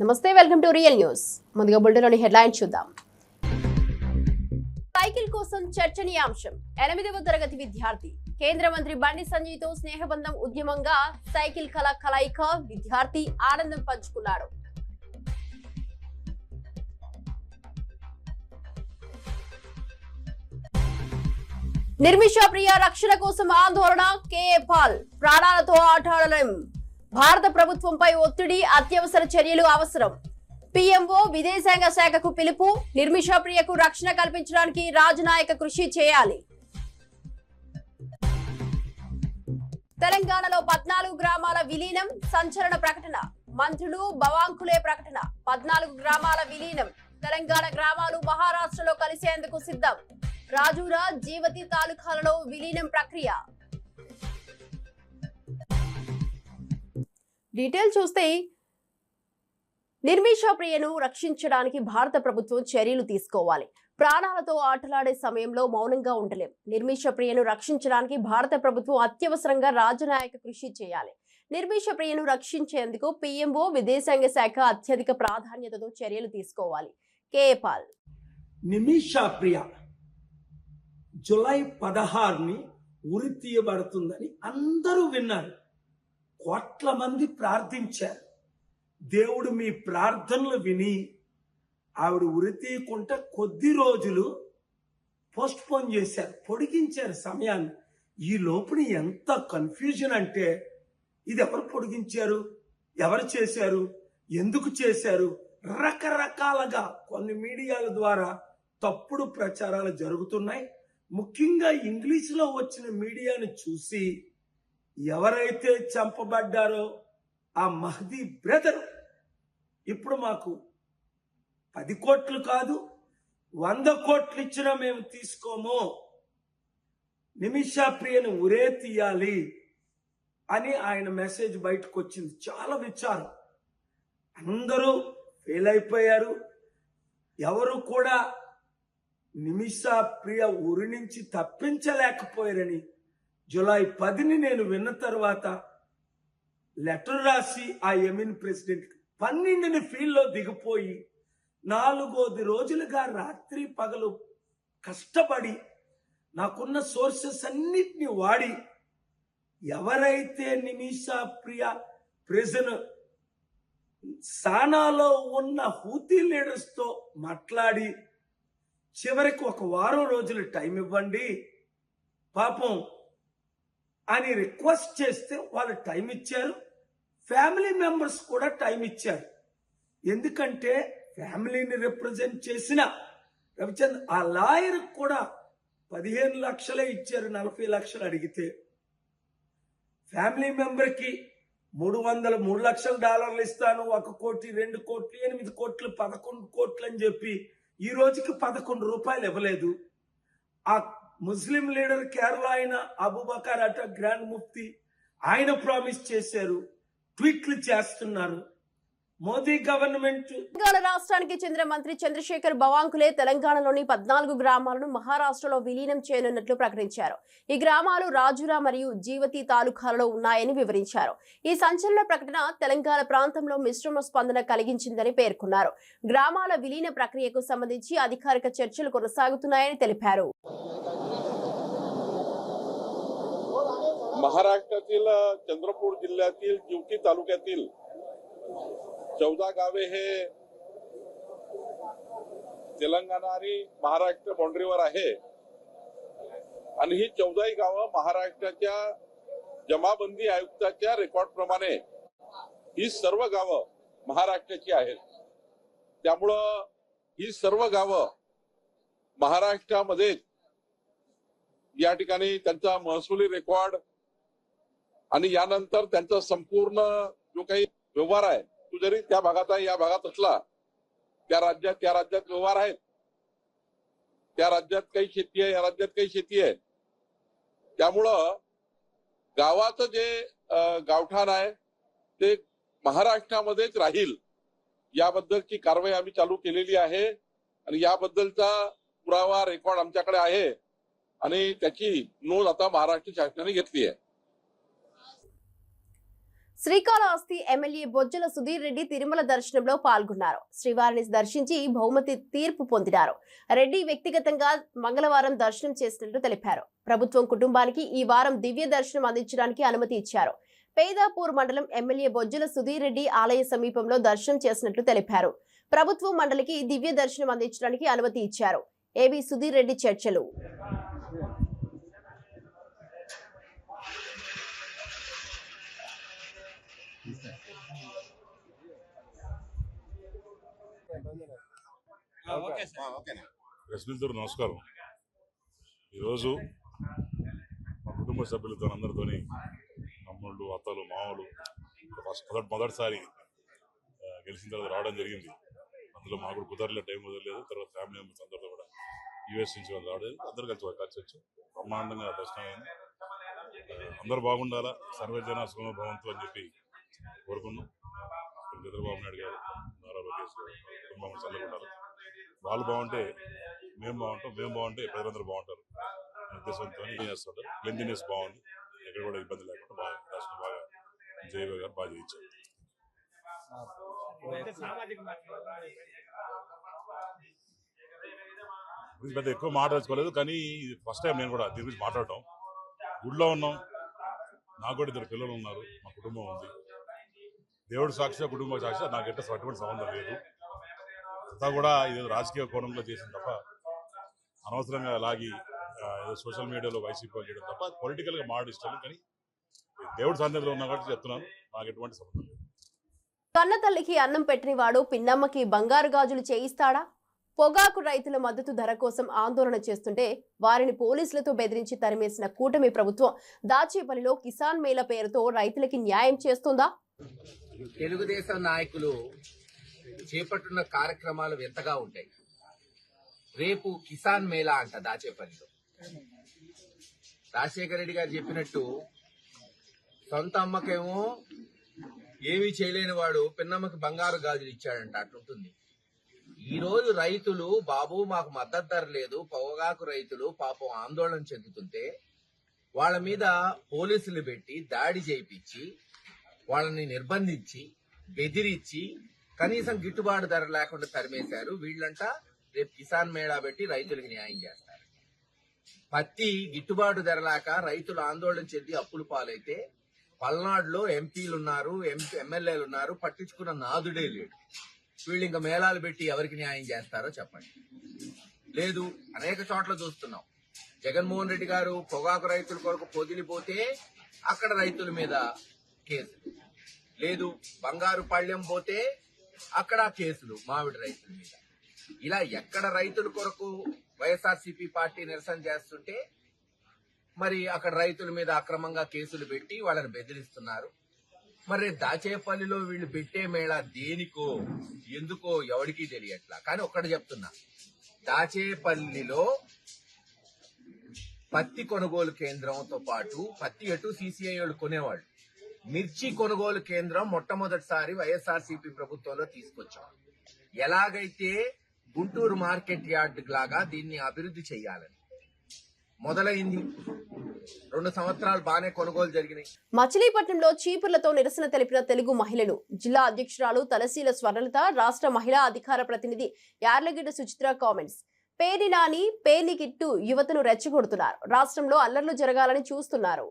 నమస్తే, welcome to real news. ముందుగా బులెటిన్లోని headlines చూద్దాం. సైకిల్ కోసం చర్చనీయాంశం. 8వ తరగతి విద్యార్థి కేంద్ర మంత్రి బండి సంజయ్తో స్నేహబంధం ఉద్యమంగా సైకిల్ కలయిక విద్యార్థి ఆనందం పంచుకున్నాడు. నిర్మిషా ప్రియ రక్షణ కోసం ఆందోళన. కేఏ పాల్ ప్రాణాలతో ఆటాడలేం. భారత ప్రభుత్వంపై ఒత్తిడి, అత్యవసర చర్యలు అవసరం. పీఎంఓ విదేశాంగ శాఖకు పిలుపు. నిర్మిషా ప్రియకు రక్షణ కల్పించడానికి రాజనాయక కృషి చేయాలి. తెలంగాణలో 14 గ్రామాల విలీనం సంచలన ప్రకటన. మంత్రులు బవాంకులే ప్రకటన. 14 గ్రామాల విలీనం. తెలంగాణ గ్రామాలు మహారాష్ట్రలో కలిసేందుకు సిద్ధం. రాజూరా, జీవతి తాలూకాలలో విలీనం ప్రక్రియ. డీటెయిల్ చూస్తే, నిర్మిషా ప్రియను రక్షించడానికి భారత ప్రభుత్వం చర్యలు తీసుకోవాలి. ప్రాణాలతో ఆటలాడే సమయంలో మౌనంగా ఉండలేం. నిర్మిషా ప్రియను రక్షించడానికి భారత ప్రభుత్వం అత్యవసరంగా రాజనాయక కృషి చేయాలి. నిర్మిషా ప్రియను రక్షించేందుకు పీఎంఓ విదేశాంగ శాఖ అత్యధిక ప్రాధాన్యతతో చర్యలు తీసుకోవాలి. KA Paul. నిమిషా ప్రియ జూలై 16ని ఉరి తీయబడుతుందని అందరూ విన్నారు. కోట్ల మంది ప్రార్థించారు. దేవుడు మీ ప్రార్థనలు విని ఆవిడ ఉరి తీయకుండా కొద్ది రోజులు పోస్ట్పోన్ చేశారు, పొడిగించారు సమయాన్ని. ఈ లోపుని ఎంత కన్ఫ్యూజన్ అంటే, ఇది ఎవరు పొడిగించారు, ఎవరు చేశారు, ఎందుకు చేశారు, రకరకాలుగా కొన్ని మీడియాల ద్వారా తప్పుడు ప్రచారాలు జరుగుతున్నాయి. ముఖ్యంగా ఇంగ్లీష్లో వచ్చిన మీడియాను చూసి ఎవరైతే చంపబడ్డారో ఆ మహదీ బ్రదర్ ఇప్పుడు మాకు 10 కోట్లు కాదు 100 కోట్లు ఇచ్చినా మేము తీసుకోము, నిమిషా ప్రియను ఉరే తీయాలి అని ఆయన మెసేజ్ బయటకు వచ్చింది. చాలా విచారం. అందరూ ఫెయిల్ అయిపోయారు. ఎవరు కూడా నిమిషా ప్రియ ఉరి నుంచి తప్పించలేకపోయారని జూలై 10ని నేను విన్న తర్వాత లెటర్ రాసి ఆ యమీన్ ప్రెసిడెంట్ 12ని ఫీల్డ్లో దిగిపోయి 4 రోజులుగా రాత్రి పగలు కష్టపడి నాకున్న సోర్సెస్ అన్నిటిని వాడి ఎవరైతే నిమిషా ప్రియ ప్రిజన్ సానాలో ఉన్న హూతీ లీడర్స్తో మాట్లాడి చివరికి 1 వారం రోజులు టైం ఇవ్వండి పాపం అని రిక్వెస్ట్ చేస్తే వాళ్ళు టైం ఇచ్చారు. ఫ్యామిలీ మెంబర్స్ కూడా టైం ఇచ్చారు. ఎందుకంటే ఫ్యామిలీని రిప్రజెంట్ చేసిన రవిచంద్ర ఆ లాయర్ కూడా 15 లక్షలే ఇచ్చారు. 40 లక్షలు అడిగితే ఫ్యామిలీ మెంబర్కి $3 లక్షల ఇస్తాను, 1 కోటి 2 కోట్లు 8 కోట్లు 11 కోట్లు అని చెప్పి ఈ రోజుకి 11 రూపాయలు ఇవ్వలేదు. ఆ ముస్లిం లీడర్ కేరళ అయిన అబూబకర్ అట గ్రాండ్ ముఫ్తీ ఆయన ప్రామిస్ చేశారు, ట్వీట్లు చేస్తున్నారు. మోదీ గవర్నమెంట్. తెలంగాణ రాష్ట్రానికి చెందిన మంత్రి చంద్రశేఖర్ బవాంకులే తెలంగాణలోని 14 గ్రామాలను మహారాష్ట్రలో విలీనం చేయనున్నట్లు ప్రకటించారు. ఈ గ్రామాలు రాజురా మరియు జీవతి తాలూకాలలో ఉన్నాయని వివరించారు. ఈ సంచలన ప్రకటన తెలంగాణ ప్రాంతంలో మిశ్రమ స్పందన కలిగించిందని పేర్కొన్నారు. గ్రామాల విలీన ప్రక్రియకు సంబంధించి అధికారిక చర్చలు కొనసాగుతున్నాయని తెలిపారు. महाराष्ट्रातील चंद्रपूर जिल्ह्यातील जिवती तालुक्यातील 14 गावे हे तेलंगणा आणि महाराष्ट्र बाउंड्रीवर आहे आणि ही 14 गावं महाराष्ट्राच्या जमाबंदी आयुक्ताच्या रेकॉर्ड प्रमाणे ही सर्व गावं महाराष्ट्राची आहेत. त्यामुळं ही सर्व गावं महाराष्ट्रामध्ये या ठिकाणी त्यांचा महसुली रेकॉर्ड आणि यानंतर त्यांचा संपूर्ण जो काही व्यवहार आहे तो जरी त्या भागात या भागात असला, त्या राज्यात व्यवहार आहेत, त्या राज्यात काही शेती आहे, या राज्यात काही शेती आहे. त्यामुळं गावाचं जे गावठाण आहे ते महाराष्ट्रामध्येच राहील याबद्दलची कारवाई आम्ही चालू केलेली आहे आणि याबद्दलचा पुरावा रेकॉर्ड आमच्याकडे आहे आणि त्याची नोंद आता महाराष्ट्र शासनाने घेतली आहे. శ్రీకాళహస్తి ఎమ్మెల్యే బొజ్జల సుధీర్ రెడ్డి తిరుమల దర్శనంలో పాల్గొన్నారు. శ్రీవారిని దర్శించి బహుమతి తీర్పు పొందినారు. రెడ్డి వ్యక్తిగతంగా మంగళవారం దర్శనం చేసినట్లు తెలిపారు. ప్రభుత్వం కుటుంబానికి ఈ వారం దివ్య దర్శనం అందించడానికి అనుమతి ఇచ్చారు. పేదాపూర్ మండలం ఎమ్మెల్యే బొజ్జల సుధీర్ రెడ్డి ఆలయ సమీపంలో దర్శనం చేసినట్లు తెలిపారు. ప్రభుత్వం మండలికి దివ్య దర్శనం అందించడానికి అనుమతి ఇచ్చారు. ఏవి సుధీర్ రెడ్డి చర్చలు. ప్రశ్నితుడు నమస్కారం. ఈరోజు మా కుటుంబ సభ్యులతో అందరితోని తమ్ముళ్ళు, అత్తలు, మామూలు మొదటిసారి గెలిచిన తర్వాత రావడం జరిగింది. అందులో మాకు కూడా కుదరలే, టైం కుదరలేదు. తర్వాత ఫ్యామిలీ మెంబర్స్ అందరితో కూడా యూఎస్ నుంచి వాళ్ళు రావడం, అందరూ కలిసి వచ్చి బ్రహ్మాండంగా దర్శనం అయింది. అందరూ బాగుండాలా, సర్వజన సుఖ భవంతు అని చెప్పి కోరుకున్నాం. చంద్రబాబు నాయుడు గారు, నారా లోకేష్ గారు కుటుంబం చల్లకుంటారు. వాళ్ళు బాగుంటే మేము బాగుంటాం, మేము బాగుంటే ప్రజలందరూ బాగుంటారు ఉద్దేశంతో చేస్తుంటారు. క్లెన్లీనెస్ బాగుంది, ఎక్కడ కూడా ఇబ్బంది లేకుండా బాగా దర్శనం బాగా జయవ గారు బాగా చేయించారు. పెద్ద ఎక్కువ మాట్లాడుకోలేదు, కానీ ఫస్ట్ టైం నేను కూడా దీని గురించి మాట్లాడటం. గుడిలో ఉన్నాం, నాకు కూడా 2 పిల్లలు ఉన్నారు, మా కుటుంబం ఉంది. దేవుడు సాక్షిగా, కుటుంబ సాక్షిగా నాకు ఎట్లా అటువంటి సంబంధం లేదు. అంతా కూడా ఇది రాజకీయ కోణంలో చేసిన తప్ప, అనవసరంగా లాగి ఏదో సోషల్ మీడియాలో వైసీపీ చేయడం తప్ప పొలిటికల్గా మాట్లాడిస్తాను. కానీ దేవుడు సన్నిధిలో ఉన్నా కాబట్టి చెప్తున్నాను, నాకు ఎటువంటి సంబంధం లేదు. కన్న తల్లికి అన్నం పెట్టని వాడు పిన్నమ్మకి బంగారు గాజులు చేయిస్తాడా? పొగాకు రైతుల మద్దతు ధర కోసం ఆందోళన చేస్తుంటే వారిని పోలీసులతో బెదిరించి తరిమేసిన కూటమి ప్రభుత్వం దాచేపల్లిలో కిసాన్ మేళా పేరుతో రైతులకి న్యాయం చేస్తుందా? తెలుగుదేశం నాయకులు చేపట్టున్న కార్యక్రమాలు వింతగా ఉంటాయి. రేపు కిసాన్ మేళా అంట దాచేపల్లిలో. రాజశేఖర రెడ్డి గారు చెప్పినట్టు సొంత అమ్మకేమో ఏమీ చేయలేని వాడు పిన్నమ్మకి బంగారు గాజులు ఇచ్చాడంట, అట్లుంటుంది. ఈ రోజు రైతులు బాబు మాకు మద్దతు ధర లేదు, పొగాకు రైతులు పాపం ఆందోళన చెందుతుంటే వాళ్ళ మీద పోలీసులు పెట్టి దాడి చేయించి వాళ్ళని నిర్బంధించి బెదిరించి కనీసం గిట్టుబాటు ధర లేకుండా తరిమేశారు. వీళ్ళంట రేపు కిసాన్ మేళా పెట్టి రైతులకు న్యాయం చేస్తారు. పత్తి గిట్టుబాటు ధర లేక రైతులు ఆందోళన చెంది అప్పులు పాలైతే పల్నాడులో ఎంపీలున్నారు, ఎమ్మెల్యేలు ఉన్నారు, పట్టించుకున్న నాదుడే లేడు. వీళ్ళు ఇంకా మేళాలు పెట్టి ఎవరికి న్యాయం చేస్తారో చెప్పండి. లేదు, అనేక చోట్ల చూస్తున్నాం. జగన్మోహన్ రెడ్డి గారు పొగాకు రైతుల కొరకు పొదిలిపోతే అక్కడ రైతుల మీద కేసులు, లేదు బంగారు పళ్ళెం పోతే అక్కడ కేసులు మామిడి రైతుల మీద. ఇలా ఎక్కడ రైతుల కొరకు వైఎస్ఆర్సీపీ పార్టీ నిరసన చేస్తుంటే మరి అక్కడ రైతుల మీద అక్రమంగా కేసులు పెట్టి వాళ్ళని బెదిరిస్తున్నారు. మరి దాచేపల్లిలో వీళ్ళు పెట్టే మేళా దేనికో ఎందుకో ఎవరికీ తెలియట్లా. కానీ ఒక్కటి చెప్తున్నా, దాచేపల్లిలో పత్తి కొనుగోలు కేంద్రంతో పాటు పత్తి ఎటు సీసీఐ వాళ్ళు కొనేవాళ్ళు, మిర్చి కొనుగోలు కేంద్రం మొట్టమొదటిసారి వైఎస్ఆర్సీపీ ప్రభుత్వంలో తీసుకొచ్చాం. ఎలాగైతే గుంటూరు మార్కెట్ యార్డ్ లాగా దీన్ని అభివృద్ధి చేయాలని మొదలైంది. 2 సంవత్సరాలు బాగానే కొనుగోలు జరిగినాయి. మచిలీపట్నంలో చీపుర్లతో నిరసన తెలిపిన తెలుగు మహిళలు. జిల్లా అధ్యక్షురాలు తలశీల స్వర్ణలత, రాష్ట్ర మహిళా అధికార ప్రతినిధి యార్లగడ్డ సుచిత్ర కామెంట్స్. పేని నాని, పేని కిట్టు యువతను రెచ్చగొడుతున్నారు. రాష్ట్రంలో అల్లర్లు జరగాలని చూస్తున్నారు.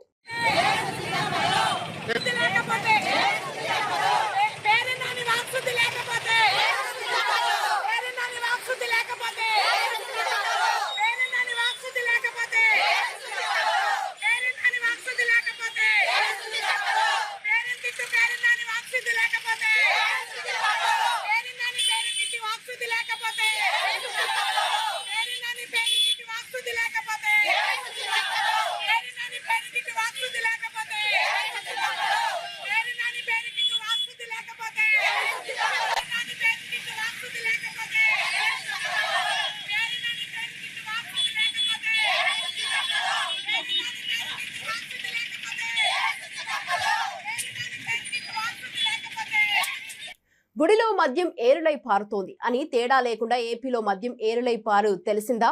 గుడిలో మద్యం ఏరులై పారుతోంది అని తేడా లేకుండా ఏపీలో మద్యం ఏరులై పారు తెలిసిందా?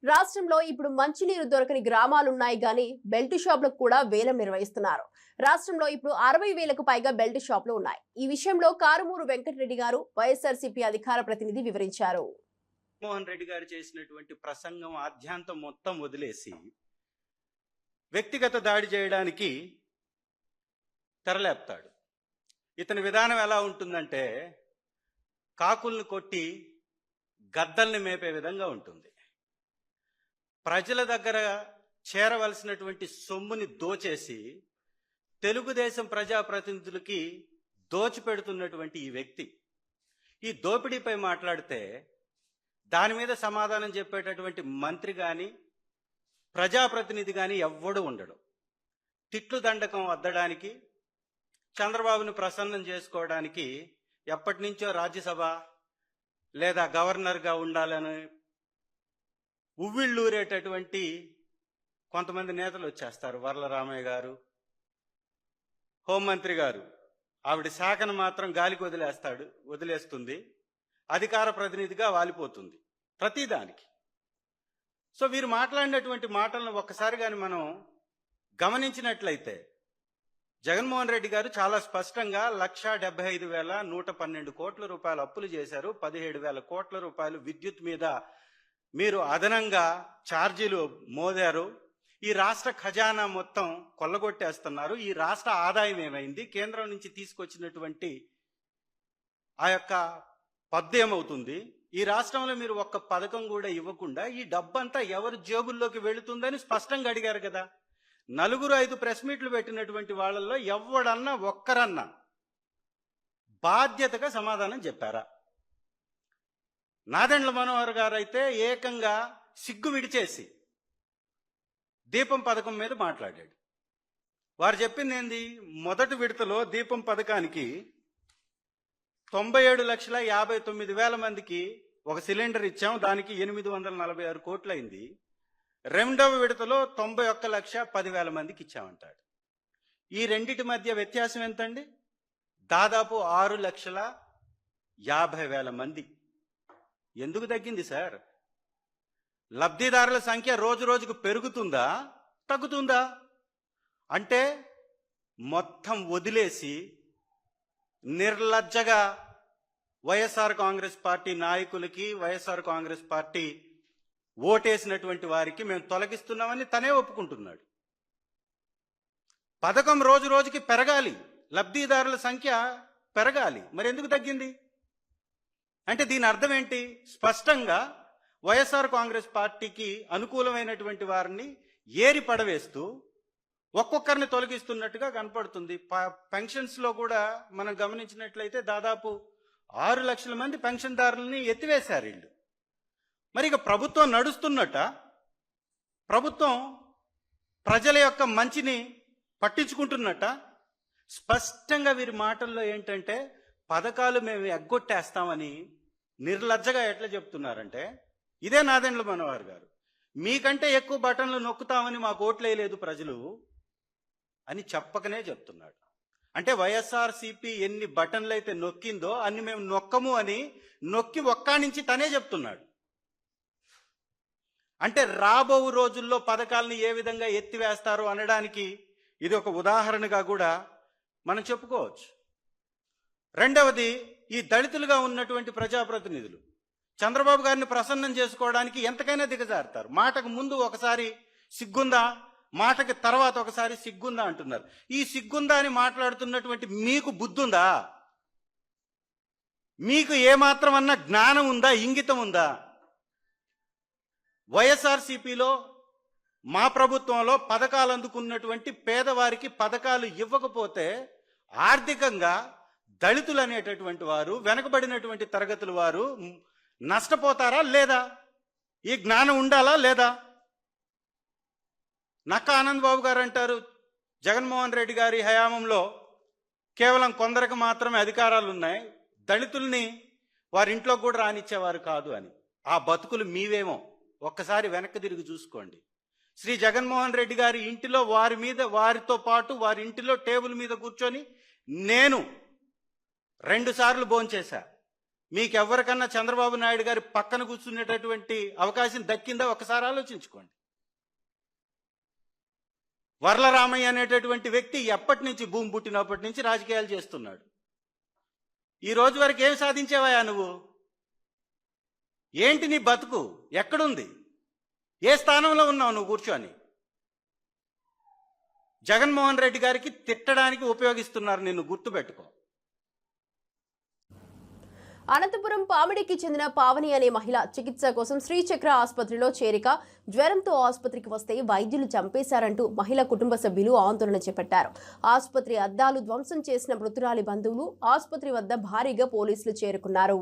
రాష్ట్రంలో ఇప్పుడు మంచినీరు దొరకని గ్రామాలున్నాయి గాని బెల్ట్ షాపులకు కూడా వేలం నిర్వహిస్తున్నారు. రాష్ట్రంలో ఇప్పుడు 60,000కు పైగా బెల్ట్ షాపులు ఉన్నాయి. ఈ విషయంలో కారుమూరు వెంకటరెడ్డి గారు వైఎస్ఆర్సీపీ అధికార ప్రతినిధి వివరించారు. జగన్మోహన్ రెడ్డి గారు చేసినటువంటి ప్రసంగం ఆద్యాంతం మొత్తం వదిలేసి వ్యక్తిగత దాడి చేయడానికి తెరలేపుతాడు. ఇతని విధానం ఎలా ఉంటుందంటే కాకుల్ని కొట్టి గద్దల్ని మేపే విధంగా ఉంటుంది. ప్రజల దగ్గర చేరవలసినటువంటి సొమ్ముని దోచేసి తెలుగుదేశం ప్రజాప్రతినిధులకి దోచిపెడుతున్నటువంటి ఈ వ్యక్తి ఈ దోపిడీపై మాట్లాడితే దాని మీద సమాధానం చెప్పేటటువంటి మంత్రి కానీ ప్రజాప్రతినిధి కానీ ఎవ్వడు ఉండడు. తిట్లు దండకం వద్దడానికి, చంద్రబాబును ప్రసన్నం చేసుకోవడానికి ఎప్పటి నుంచో రాజ్యసభ లేదా గవర్నర్గా ఉండాలని ఉవ్విళ్ళూరేటటువంటి కొంతమంది నేతలు వచ్చేస్తారు. వర్లరామయ్య గారు, హోంమంత్రి గారు, ఆవిడ శాఖను మాత్రం గాలికి వదిలేస్తుంది, అధికార ప్రతినిధిగా వాలిపోతుంది ప్రతిదానికి. సో వీరు మాట్లాడినటువంటి మాటలను ఒక్కసారి కానీ మనం గమనించినట్లయితే జగన్మోహన్ రెడ్డి గారు చాలా స్పష్టంగా 1,75,112 కోట్ల రూపాయలు అప్పులు చేశారు. 17,000 కోట్ల రూపాయలు విద్యుత్ మీద మీరు అదనంగా ఛార్జీలు మోదారు. ఈ రాష్ట్ర ఖజానా మొత్తం కొల్లగొట్టేస్తున్నారు. ఈ రాష్ట్ర ఆదాయం ఏమైంది? కేంద్రం నుంచి తీసుకొచ్చినటువంటి ఆ యొక్క పద్దు ఏమవుతుంది? ఈ రాష్ట్రంలో మీరు ఒక్క పథకం కూడా ఇవ్వకుండా ఈ డబ్బంతా ఎవరి జేబుల్లోకి వెళుతుందని స్పష్టంగా అడిగారు కదా. 4-5 ప్రెస్ మీట్లు పెట్టినటువంటి వాళ్ళల్లో ఎవడన్నా ఒక్కరన్నా బాధ్యతగా సమాధానం చెప్పారా? నాదెండ్ల మనోహర్ గారు అయితే ఏకంగా సిగ్గు విడిచేసి దీపం పథకం మీద మాట్లాడాడు. వారు చెప్పింది ఏంది? మొదటి విడతలో దీపం పథకానికి 97,59,000 మందికి ఒక సిలిండర్ ఇచ్చాం, దానికి 846 కోట్లు అయింది. రెండవ విడతలో 91,10,000 మందికి ఇచ్చామంటాడు. ఈ రెండిటి మధ్య వ్యత్యాసం ఎంతండి? దాదాపు 6,50,000 మంది. ఎందుకు తగ్గింది సార్? లబ్ధిదారుల సంఖ్య రోజు రోజుకు పెరుగుతుందా తగ్గుతుందా? అంటే మొత్తం వదిలేసి నిర్లజ్జగా వైఎస్ఆర్ కాంగ్రెస్ పార్టీ నాయకులకి, వైఎస్ఆర్ కాంగ్రెస్ పార్టీ ఓటేసినటువంటి వారికి మేము తొలగిస్తున్నామని తనే ఒప్పుకుంటున్నాడు. పథకం రోజు రోజుకి పెరగాలి, లబ్ధిదారుల సంఖ్య పెరగాలి, మరి ఎందుకు తగ్గింది? అంటే దీని అర్థం ఏంటి? స్పష్టంగా వైఎస్ఆర్ కాంగ్రెస్ పార్టీకి అనుకూలమైనటువంటి వారిని ఏరి పడవేస్తూ ఒక్కొక్కరిని తొలగిస్తున్నట్టుగా కనపడుతుంది. పెన్షన్స్ లో కూడా మనం గమనించినట్లయితే దాదాపు 6 లక్షల మంది పెన్షన్దారులని ఎత్తివేశారు వీళ్ళు. మరి ఇక ప్రభుత్వం నడుస్తున్నట్ట? ప్రభుత్వం ప్రజల యొక్క మంచిని పట్టించుకుంటున్నట్ట? స్పష్టంగా వీరి మాటల్లో ఏంటంటే పథకాలు మేము ఎగ్గొట్టేస్తామని నిర్లజ్జగా ఎట్లా చెప్తున్నారంటే, ఇదే నాదెండ్ల మనోహర్ గారు మీకంటే ఎక్కువ బటన్లు నొక్కుతామని మాకు ఓట్లేయలేదు ప్రజలు అని చెప్పకనే చెప్తున్నాడు. అంటే వైఎస్ఆర్సీపీ ఎన్ని బటన్లు అయితే నొక్కిందో అన్ని మేము నొక్కము అని నొక్కి ఒక్కానించి తనే చెప్తున్నాడు. అంటే రాబో రోజుల్లో పథకాలను ఏ విధంగా ఎత్తివేస్తారు అనడానికి ఇది ఒక ఉదాహరణగా కూడా మనం చెప్పుకోవచ్చు. రెండవది, ఈ దళితులుగా ఉన్నటువంటి ప్రజాప్రతినిధులు చంద్రబాబు గారిని ప్రసన్నం చేసుకోవడానికి ఎంతకైనా దిగజారుతారు. మాటకు ముందు ఒకసారి సిగ్గుందా, మాటకి తర్వాత ఒకసారి సిగ్గుందా అంటున్నారు. ఈ సిగ్గుందా అని మాట్లాడుతున్నటువంటి మీకు బుద్ధుందా? మీకు ఏమాత్రం అన్న జ్ఞానం ఉందా, ఇంగితం ఉందా? వైఎస్ఆర్సీపీలో మా ప్రభుత్వంలో పథకాలు అందుకున్నటువంటి పేదవారికి పథకాలు ఇవ్వకపోతే ఆర్థికంగా దళితులు అనేటటువంటి వారు, వెనకబడినటువంటి తరగతుల వారు నష్టపోతారా లేదా? ఈ జ్ఞానం ఉండాలా లేదా? నక్కా ఆనంద్ బాబు గారు అంటారు జగన్మోహన్ రెడ్డి గారి హయాంలో కేవలం కొందరికి మాత్రమే అధికారాలు ఉన్నాయి, దళితుల్ని వారింట్లో కూడా రానిచ్చేవారు కాదు అని. ఆ బతుకులు మీవేమో ఒక్కసారి వెనక్కి తిరిగి చూసుకోండి. శ్రీ జగన్మోహన్ రెడ్డి గారి ఇంటిలో వారితో పాటు వారి ఇంటిలో టేబుల్ మీద కూర్చొని నేను 2 సార్లు భోంచేశా. మీకెవ్వరికన్నా చంద్రబాబు నాయుడు గారి పక్కన కూర్చునేటటువంటి అవకాశం దక్కిందా? ఒకసారి ఆలోచించుకోండి. వర్లరామయ్య అనేటటువంటి వ్యక్తి ఎప్పటి నుంచి భూమి పుట్టినప్పటి నుంచి రాజకీయాలు చేస్తున్నాడు. ఈ రోజు వరకు ఏం సాధించావయ్యా నువ్వు? ఏంటి నీ బతుకు? ఎక్కడుంది? ఏ స్థానంలో ఉన్నావు నువ్వు కూర్చొని? జగన్మోహన్ రెడ్డి గారికి తిట్టడానికి ఉపయోగిస్తున్నారు, నిన్ను గుర్తుపెట్టుకో. అనంతపురం పామిడికి చెందిన పావని అనే మహిళ చికిత్స కోసం శ్రీచక్ర ఆసుపత్రిలో చేరిక. జ్వరంతో ఆసుపత్రికి వస్తే వైద్యులు చంపేశారంటూ మహిళ కుటుంబ సభ్యులు ఆందోళన చేపట్టారు. ఆసుపత్రి అద్దాలు ధ్వంసం చేసిన మృతురాలి బంధువులు ఆసుపత్రి వద్ద భారీగా పోలీసులు చేరుకున్నారు.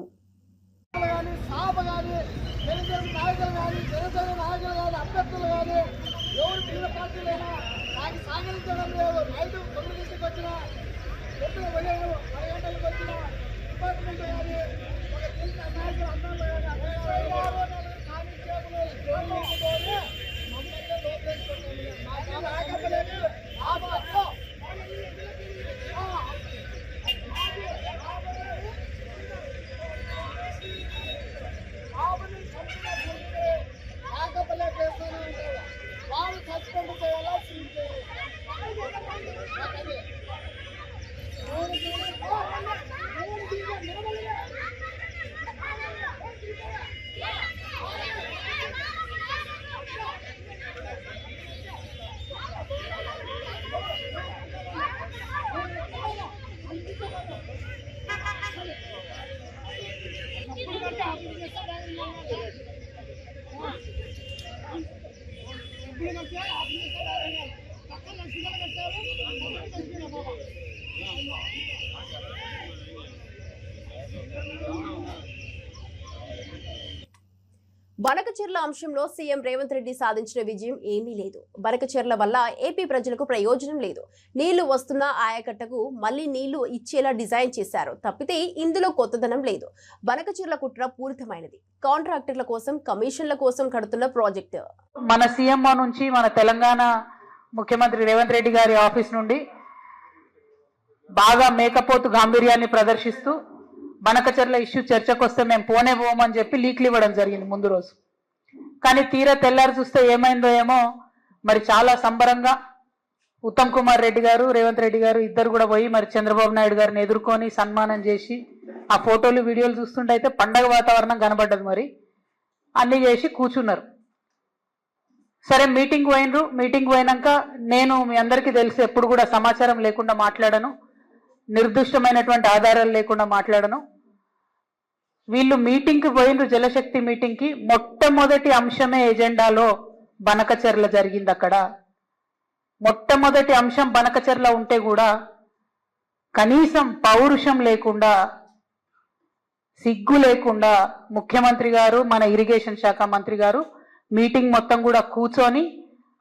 బనకచెర్ల అంశంలో సీఎం రేవంత్ రెడ్డి సాధించిన విజయం ఏమీ లేదు. బనకచెర్ల వల్ల ఏపీ ప్రజలకు ప్రయోజనం లేదు. నీళ్లు వస్తున్న ఆయకట్టకు మళ్లీ నీళ్లు ఇచ్చేలా డిజైన్ చేశారు తప్పితే ఇందులో కొత్తదనం లేదు. బనకచెర్ల కుట్ర పూరితమైనది. కాంట్రాక్టర్ల కోసం, కమిషన్ల కోసం కడుతున్న ప్రాజెక్టు. మన సీఎంఓ నుంచి, మన తెలంగాణ ముఖ్యమంత్రి రేవంత్ రెడ్డి గారి ఆఫీస్ నుండి బాగా మేకపోతు గాంభీర్యాన్ని ప్రదర్శిస్తూ బనకచెర్ల ఇష్యూ చర్చకు వస్తే మేము పోమని చెప్పి లీక్లు ఇవ్వడం జరిగింది ముందు రోజు. కానీ తీరా తెల్లారి చూస్తే ఏమైందో ఏమో మరి చాలా సంబరంగా ఉత్తమ్ కుమార్ రెడ్డి గారు, రేవంత్ రెడ్డి గారు ఇద్దరు కూడా పోయి మరి చంద్రబాబు నాయుడు గారిని ఎదుర్కొని సన్మానం చేసి ఆ ఫోటోలు వీడియోలు చూస్తుంటే అయితే పండగ వాతావరణం కనబడ్డది. మరి అన్ని చేసి కూర్చున్నారు. సరే మీటింగ్ పోయినరు. మీటింగ్ పోయినాక నేను మీ అందరికీ తెలిసి ఎప్పుడు కూడా సమాచారం లేకుండా మాట్లాడను, నిర్దిష్టమైనటువంటి ఆధారాలు లేకుండా మాట్లాడను. వీళ్ళు మీటింగ్కి పోయినరు, జలశక్తి మీటింగ్కి. మొట్టమొదటి అంశమే ఎజెండాలో బనకచెర్ల జరిగింది. అక్కడ మొట్టమొదటి అంశం బనకచెర్ల ఉంటే కూడా కనీసం పౌరుషం లేకుండా, సిగ్గు లేకుండా ముఖ్యమంత్రి గారు, మన ఇరిగేషన్ శాఖ మంత్రి గారు మీటింగ్ మొత్తం కూడా కూర్చొని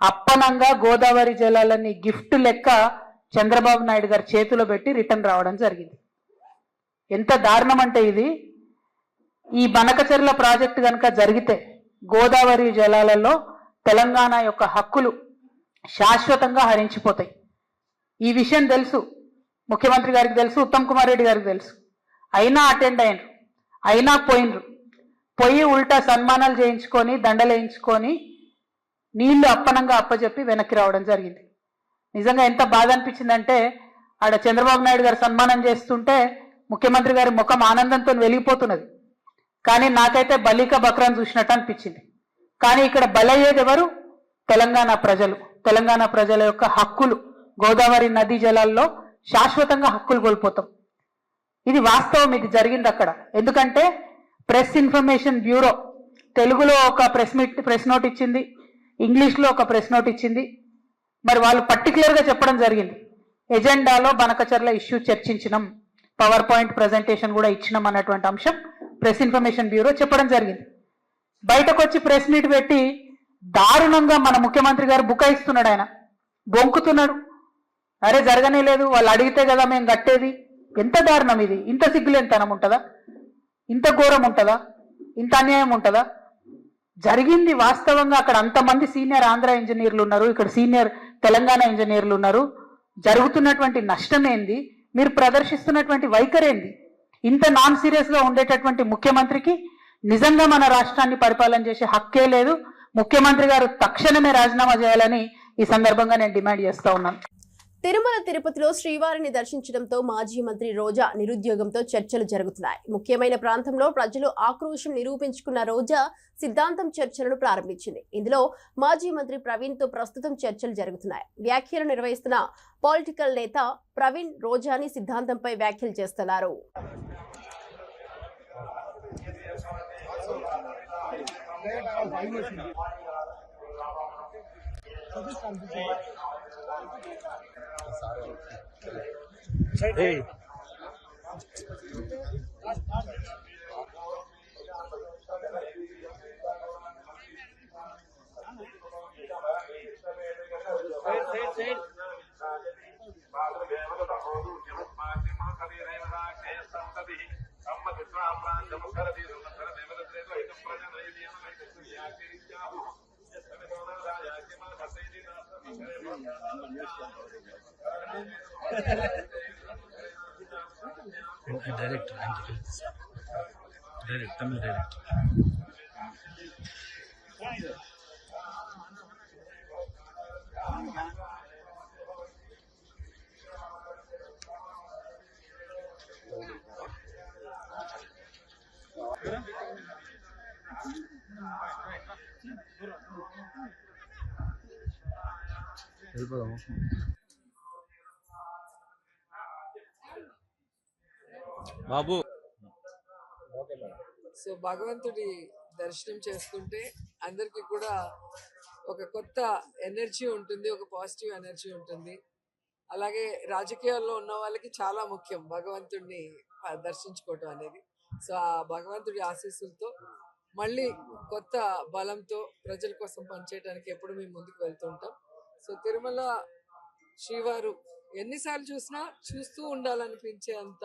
అప్పనంగా గోదావరి జలాలని గిఫ్ట్ లెక్క చంద్రబాబు నాయుడు గారి చేతిలో పెట్టి రిటర్న్ రావడం జరిగింది. ఎంత దారుణం అంటే ఇది. ఈ బనకచెర్ల ప్రాజెక్టు కనుక జరిగితే గోదావరి జలాలలో తెలంగాణ యొక్క హక్కులు శాశ్వతంగా హరించిపోతాయి. ఈ విషయం తెలుసు, ముఖ్యమంత్రి గారికి తెలుసు, ఉత్తమ్ కుమార్ రెడ్డి గారికి తెలుసు. అయినా అటెండ్ అయినరు, అయినా పోయినరు. పోయి ఉల్టా సన్మానాలు చేయించుకొని, దండలేయించుకొని నీళ్లు అప్పనంగా అప్పచెప్పి వెనక్కి రావడం జరిగింది. నిజంగా ఎంత బాధ అనిపించిందంటే ఆడ చంద్రబాబు నాయుడు గారు సన్మానం చేస్తుంటే ముఖ్యమంత్రి గారి ముఖం ఆనందంతో వెలిగిపోతున్నది. కానీ నాకైతే బలిక బక్రాన్ చూసినట్టు అనిపించింది. కానీ ఇక్కడ బలయ్యేది ఎవరు? తెలంగాణ ప్రజలు. తెలంగాణ ప్రజల యొక్క హక్కులు, గోదావరి నదీ జలాల్లో శాశ్వతంగా హక్కులు కోల్పోతాం. ఇది వాస్తవం, ఇది జరిగింది అక్కడ. ఎందుకంటే ప్రెస్ ఇన్ఫర్మేషన్ బ్యూరో తెలుగులో ఒక ప్రెస్ నోట్ ఇచ్చింది, ఇంగ్లీష్లో ఒక ప్రెస్ నోట్ ఇచ్చింది. మరి వాళ్ళు పర్టికులర్గా చెప్పడం జరిగింది, ఎజెండాలో బనకచెర్ల ఇష్యూ చర్చించినాం, పవర్ పాయింట్ ప్రజెంటేషన్ కూడా ఇచ్చినాం అన్నటువంటి అంశం ప్రెస్ ఇన్ఫర్మేషన్ బ్యూరో చెప్పడం జరిగింది. బయటకు వచ్చి ప్రెస్ మీట్ పెట్టి దారుణంగా మన ముఖ్యమంత్రి గారు బుకాయిస్తున్నాడు. ఆయన బొంకుతున్నాడు. అరే జరగనే లేదు, వాళ్ళు అడిగితే కదా మేము కట్టేది. ఎంత దారుణం ఇది! ఇంత సిగ్గులేనితనం ఉంటుందా? ఇంత ఘోరం ఉంటుందా? ఇంత అన్యాయం ఉంటుందా? జరిగింది వాస్తవంగా. అక్కడ అంతమంది సీనియర్ ఆంధ్ర ఇంజనీర్లు ఉన్నారు, ఇక్కడ సీనియర్ తెలంగాణ ఇంజనీర్లు ఉన్నారు. జరుగుతున్నటువంటి నష్టం ఏంది? మీరు ప్రదర్శిస్తున్నటువంటి వైఖరి ఏంది? ఇంత నాన్ సీరియస్ గా ఉండేటటువంటి ముఖ్యమంత్రికి నిజంగా మన రాష్ట్రాన్ని పరిపాలన చేసే హక్కే లేదు. ముఖ్యమంత్రి గారు తక్షణమే రాజీనామా చేయాలని ఈ సందర్భంగా నేను డిమాండ్ చేస్తా ఉన్నాను. తిరుమల తిరుపతిలో శ్రీవారిని దర్శించడంతో మాజీ మంత్రి రోజా నిరుద్యోగంతో చర్చలు జరుగుతున్నాయి. ముఖ్యమైన ప్రాంతంలో ప్రజలు ఆక్రోశం నిరూపించుకున్న రోజా సిద్ధాంతం చర్చలను ప్రారంభించింది. ఇందులో మాజీ మంత్రి ప్రవీణ్ తో ప్రస్తుతం చర్చలు జరుగుతున్నాయి. వ్యాఖ్యలు నిర్వహిస్తున్న పొలిటికల్ నేత ప్రవీణ్ రోజాని సిద్ధాంతంపై వ్యాఖ్యలు చేస్తున్నారు. డైరెక్ట్ తమిళ డైరెక్ట్ వెళ్ళిపోదాము. బాబు సో భగవంతుడి దర్శనం చేసుకుంటే అందరికీ కూడా ఒక కొత్త ఎనర్జీ ఉంటుంది, ఒక పాజిటివ్ ఎనర్జీ ఉంటుంది. అలాగే రాజకీయాల్లో ఉన్న వాళ్ళకి చాలా ముఖ్యం భగవంతుడిని దర్శించుకోవటం అనేది. సో ఆ భగవంతుడి ఆశీస్సులతో మళ్ళీ కొత్త బలంతో ప్రజల కోసం పనిచేయడానికి ఎప్పుడు మేము ముందుకు వెళ్తుంటాం. సో తిరుమల శ్రీవారు ఎన్నిసార్లు చూసినా చూస్తూ ఉండాలనిపించే అంత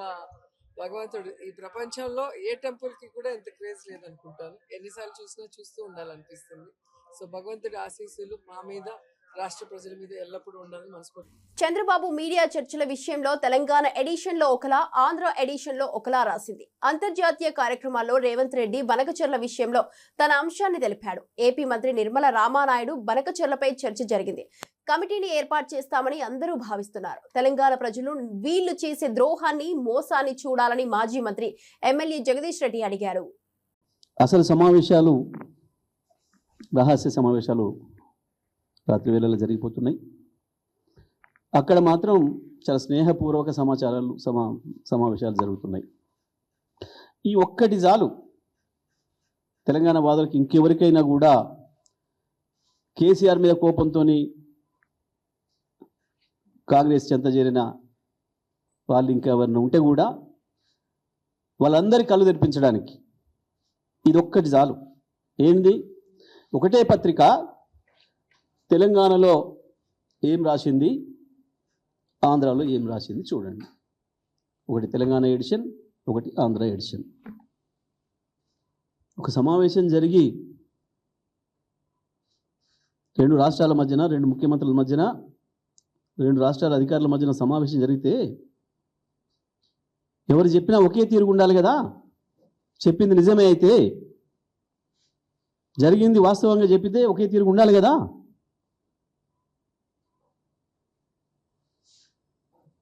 భగవంతుడు ఈ ప్రపంచంలో ఏ టెంపుల్ కి కూడా ఎంత క్రేజ్ లేదనుకుంటాను. ఎన్నిసార్లు చూసినా చూస్తూ ఉండాలనిపిస్తుంది. సో భగవంతుడి ఆశీస్సులు మా మీద, రాష్ట్ర ప్రజల మీద ఎల్లప్పుడూ ఉండాలని మనస్ఫూర్తి. చంద్రబాబు మీడియా చర్చల విషయంలో తెలంగాణ ఎడిషన్ లో ఒకలా, ఆంధ్ర ఎడిషన్ లో ఒకలా రాసింది. అంతర్జాతీయ కార్యక్రమాల్లో రేవంత్ రెడ్డి బనకచెర్ల విషయంలో తన అంశాన్ని తెలిపాడు. ఏపీ మంత్రి నిర్మల రామానాయుడు బనకచెర్లపై చర్చ జరిగింది. కమిటీని ఏర్పాటు చేస్తామని అందరూ భావిస్తున్నారు. తెలంగాణ ప్రజలు వీళ్లు చేసే ద్రోహాన్ని, మోసాన్ని చూడాలని మాజీ మంత్రి ఎమ్మెల్యే జగదీష్ రెడ్డి అడిగారు. అసలు సమావేశాలు, రహస్య సమావేశాలు రాత్రి వేళలో జరిగిపోతున్నాయి. అక్కడ మాత్రం చాలా స్నేహపూర్వక సమావేశాలు జరుగుతున్నాయి. ఈ ఒక్కటి చాలు తెలంగాణ వాదులకు. ఇంకెవరికైనా కూడా కేసీఆర్ మీద కోపంతో కాంగ్రెస్ చెంత చేరిన వాళ్ళు ఇంకెవరైనా ఉంటే కూడా వాళ్ళందరి కళ్ళు తెరిపించడానికి ఇదొక్కటి చాలు. ఏంది? ఒకటే పత్రిక తెలంగాణలో ఏం రాసింది, ఆంధ్రాలో ఏం రాసింది చూడండి. ఒకటి తెలంగాణ ఎడిషన్, ఒకటి ఆంధ్ర ఎడిషన్. ఒక సమావేశం జరిగి రెండు రాష్ట్రాల మధ్యన, రెండు ముఖ్యమంత్రుల మధ్యన, రెండు రాష్ట్రాల అధికారుల మధ్యన సమావేశం జరిగితే ఎవరు చెప్పినా ఒకే తీరుగా ఉండాలి కదా. చెప్పింది నిజమే అయితే, జరిగింది వాస్తవంగా చెప్పితే ఒకే తీరుగా ఉండాలి కదా.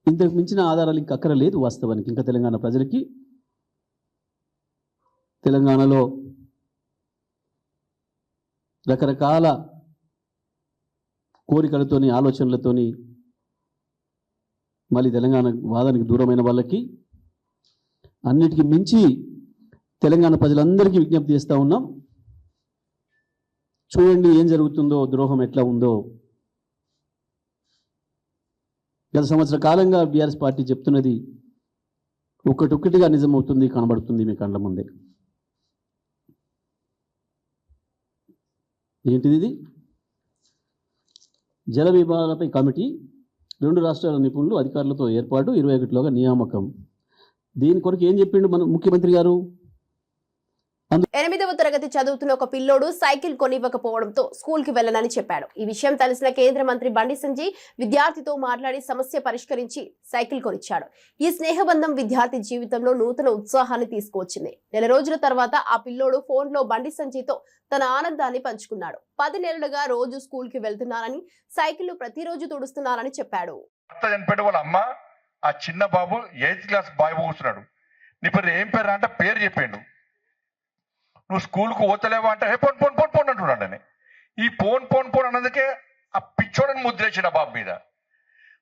ఇంతకు మించిన ఆధారాలు ఇంక అక్కరలేదు వాస్తవానికి. ఇంకా తెలంగాణ ప్రజలకి తెలంగాణలో రకరకాల కోరికలతోని, ఆలోచనలతోని మళ్ళీ తెలంగాణ వాదానికి దూరమైన వాళ్ళకి అన్నిటికీ మించి తెలంగాణ ప్రజలందరికీ విజ్ఞప్తి చేస్తూ ఉన్నాం. చూడండి ఏం జరుగుతుందో, ద్రోహం ఎట్లా ఉందో. గత సంవత్సర కాలంగా బీఆర్ఎస్ పార్టీ చెప్తున్నది ఒక్కటొక్కటిగా నిజమవుతుంది, కనబడుతుంది మీ కళ్ళ ముందే. ఏంటిది? ఇది జల విభాగాలపై కమిటీ, రెండు రాష్ట్రాల నిపుణులు అధికారులతో ఏర్పాటు, 21లోగా నియామకం. దీని కొరకు ఏం చెప్పిండు మన ముఖ్యమంత్రి గారు? 8వ తరగతి చదువుతున్న ఒక పిల్లోడు సైకిల్ కొనివ్వకపోవడంతో స్కూల్ కి వెళ్లనని చెప్పాడు. ఈ విషయం తెలిసిన కేంద్ర మంత్రి బండి సంజయ్ విద్యార్థితో మాట్లాడి సమస్య పరిష్కరించి సైకిల్ కొనిచ్చాడు. ఈ స్నేహబంధం విద్యార్థి జీవితంలో నూతన ఉత్సాహాన్ని తీసుకువచ్చింది. నెల రోజుల తర్వాత ఆ పిల్లోడు ఫోన్ లో బండి సంజయ్ తో తన ఆనందాన్ని పంచుకున్నాడు. 10 నెలలుగా రోజు స్కూల్ కి వెళ్తున్నానని, సైకిల్ ప్రతిరోజు తుడుస్తున్నానని చెప్పాడు. చనిపోయిన వాళ్ళ అమ్మ ఆ చిన్న బాబు 8th క్లాస్ బాయ్ కూర్చున్నాడు. నీ పేరు ఏం పేరు అంటే పేరు చెప్పిండు. నువ్వు స్కూల్కు పోతలేవా అంటే పోన్ పోన్ పోన్ పోన్ అంటున్నాడు. అని ఈ పోన్ పోన్ పోన్ అన్నందుకే ఆ పిచ్చోడని ముద్రేసిన బాబు మీద.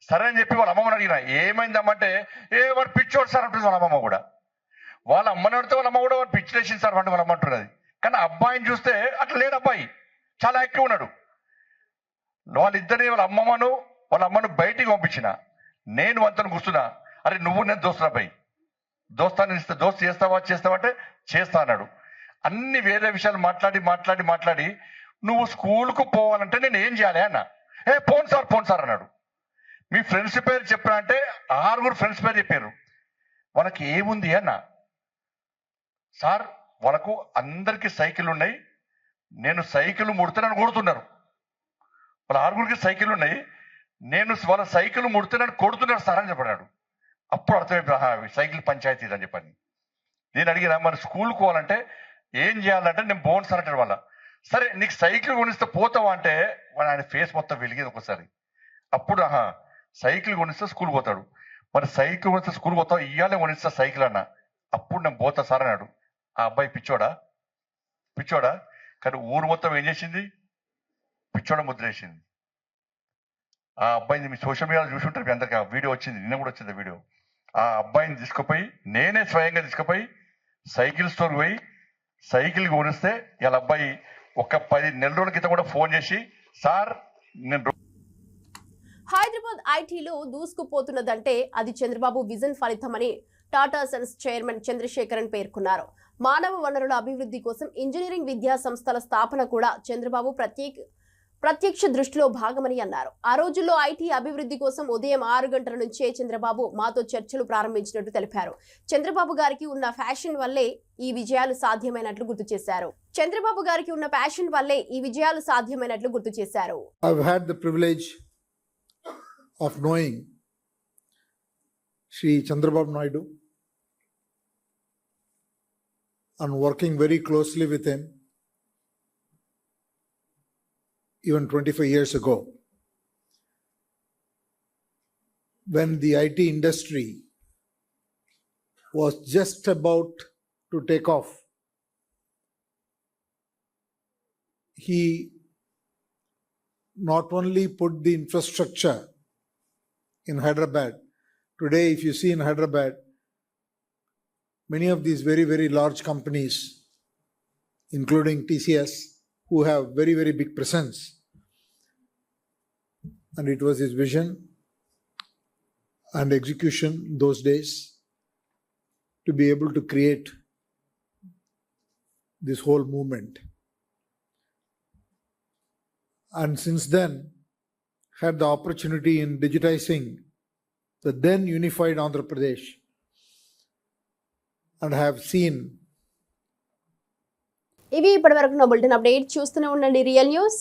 సరే అని చెప్పి వాళ్ళ అమ్మమ్మని అడిగిన ఏమైందమ్మంటే వాడు పిచ్చోడు సార్ అంటుంది వాళ్ళ అమ్మమ్మ కూడా. వాళ్ళ అమ్మని అడిగితే వాళ్ళ అమ్మ కూడా వాడు పిచ్చిలేసింది సార్ అంటే వాళ్ళ అమ్మ అంటున్నది. కానీ అబ్బాయిని చూస్తే అట్లా లేడు. అబ్బాయి చాలా యాక్టివ్ ఉన్నాడు. వాళ్ళిద్దరిని వాళ్ళ అమ్మను బయటికి పంపించిన. నేను వంతను కూర్చున్నా. అరే నువ్వు నేను దోస్తున్నా అబ్బాయి, దోస్తు చేస్తావా అంటే చేస్తా అన్నాడు. అన్ని వేరే విషయాలు మాట్లాడి నువ్వు స్కూల్కు పోవాలంటే నేను ఏం చేయాలి అన్న. పోను సార్ అన్నాడు. మీ ఫ్రెండ్స్ పేరు చెప్పినా అంటే 6 ఫ్రెండ్స్ పేరు చెప్పారు. వాళ్ళకి ఏముంది అన్న. సార్ వాళ్ళకు అందరికీ సైకిల్ ఉన్నాయి, నేను సైకిల్ ముడితే నన్ను కొడుతున్నారు. వాళ్ళ 6 సైకిల్ ఉన్నాయి, నేను వాళ్ళ సైకిల్ ముడితే నన్ను కొడుతున్నారు సార్ అని చెప్పాడు. అప్పుడు అర్థమైపోయి సైకిల్ పంచాయతీ అని చెప్పని. నేను అడిగినా మరి స్కూల్కి పోవాలంటే ఏం చేయాలంటే నేను బోన్ సార్ అంటాడు వాళ్ళ. సరే నీకు సైకిల్ కొనిస్తే పోతావా అంటే ఆయన ఫేస్ మొత్తం వెలిగేది ఒకసారి. అప్పుడు సైకిల్ కొనిస్తే స్కూల్ పోతాడు. మరి సైకిల్ కొనిస్తే స్కూల్ పోతావు, ఇయ్యాలే కొనిస్తా సైకిల్ అన్న. అప్పుడు నేను పోతా సార్ అన్నాడు. ఆ అబ్బాయి పిచ్చోడా కానీ ఊరు మొత్తం ఏం చేసింది, పిచ్చోడ ముద్రేసింది. ఆ అబ్బాయిని మీ సోషల్ మీడియాలో చూసి ఉంటారు, మీ అందరికి ఆ వీడియో వచ్చింది, నిన్న కూడా వచ్చింది వీడియో. ఆ అబ్బాయిని తీసుకుపోయి నేనే స్వయంగా తీసుకుపోయి సైకిల్ స్టోర్ పోయి సైకిల్ కొనిస్తే ఇలా అబ్బాయి ఒక 10 నెలల రోజుల క్రితం కూడా ఫోన్ చేసి సార్ నేను హైదరాబాద్ ఐటీలో దూసుకుపోతున్నదంటే అది చంద్రబాబు విజన్ ఫలితమని టాటా సన్స్ చైర్మన్ చంద్రశేఖరన్ పేర్కొన్నారు. మానవ వనరుల అభివృద్ధి కోసం ఇంజనీరింగ్ విద్యా సంస్థల స్థాపన కూడా చంద్రబాబు ప్రత్యక్ష దృష్టిలో భాగమని అన్నారు. ఆ రోజుల్లో ఐటీ అభివృద్ధి కోసం ఉదయం 6 గంటల నుంచే చంద్రబాబు మాతో చర్చలు ప్రారంభించినట్టు తెలిపారు. చంద్రబాబు గారికి ఉన్న ఫ్యాషన్ వల్లే ఈ విజయాలు సాధ్యమైనట్లు గుర్తు చేశారు. I've had the privilege of knowing Shri Chandrababu Naidu and working very closely with him even 25 years ago, when the IT industry was just about to take off. He not only put the infrastructure in Hyderabad. Today, if you see in Hyderabad, many of these very, very large companies, including TCS, who have very, very big presence. And it was his vision and execution those days to be able to create this whole movement. And since then, had the opportunity in digitizing the then unified Andhra Pradesh and have seen. ఇవి ఇప్పటివరకు నా bulletin update చూస్తూనే ఉండండి real news.